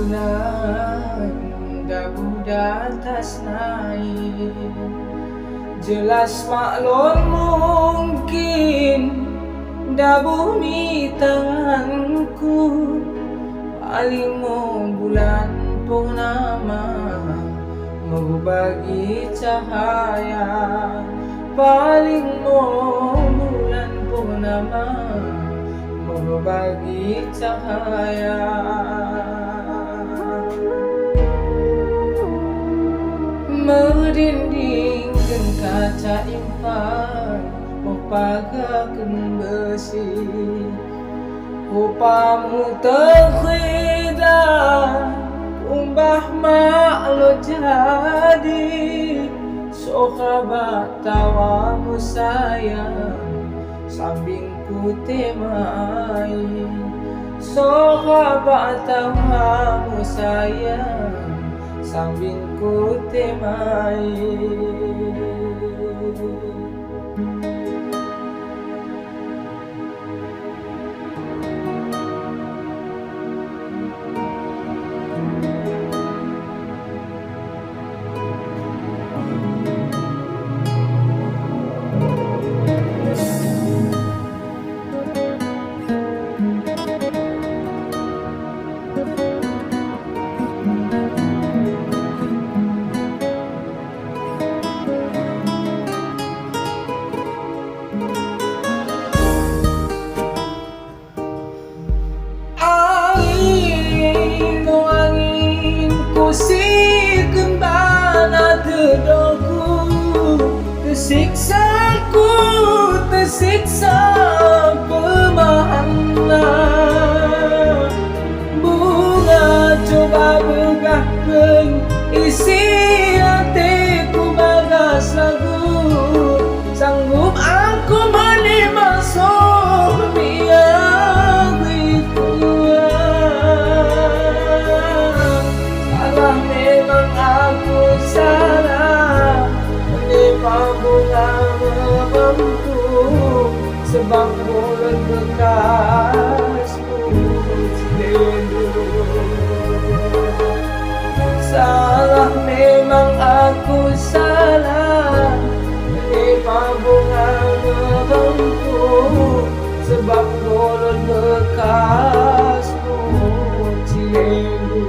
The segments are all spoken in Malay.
bulan dabu datas naik, jelas maklum mungkin dabu mi tanganku, paling mo bulan purnama berbagi cahaya, paling mo bulan purnama berbagi cahaya. Merindingkan kaca impan, mempagakan besi, rupamu terkhidar, umbah mak lo jadi, sahabat tawamu sayang, sambingku temai, sahabat tawamu sayang, sambingku temai. Sikun bana terdoku, tersiksaku, tersiksa pemahaman. Bunga coba begahkan isi hatiku bagas lagu, sanggup aku menerima suami memang aku salah, menimpa bunga memampu, sebab mulut bekasmu rindu. Salah memang aku salah, menimpa bunga memampu, sebab mulut bekasmu rindu.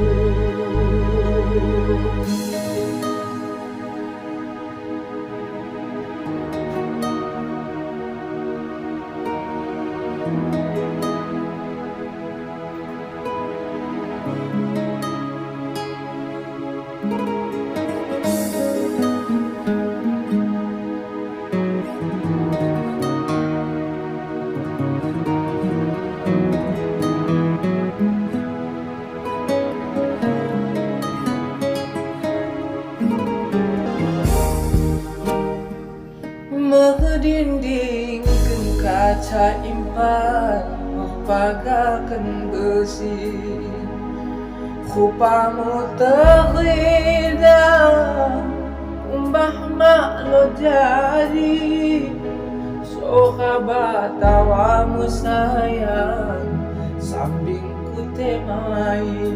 Mendindingkan kaca impan, mempagakan besi, rupamu terkhidar, umbah mak lo jadi, sahabat tawamu sayang, sambingku temai,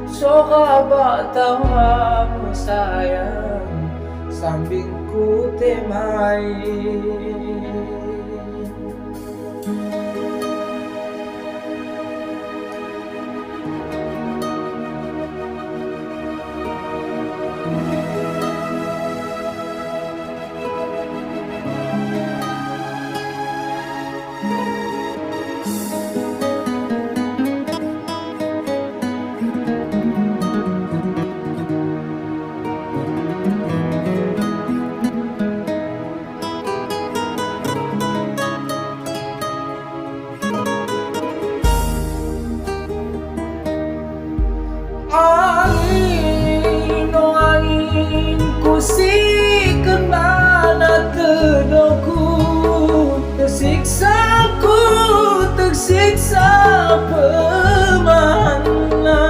sahabat tawamu sayang, sambingku temai. Sikun bana terdoku, tersiksaku, tersiksa pemana.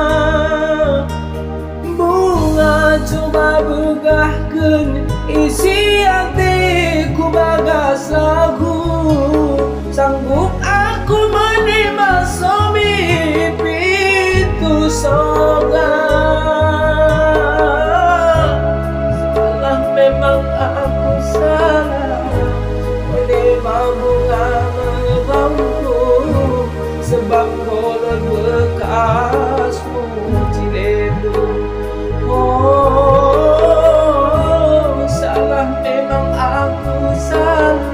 Bunga coba begahkan isi hatiku bagas lagu, sanggup aku menerima semimpi itu. sana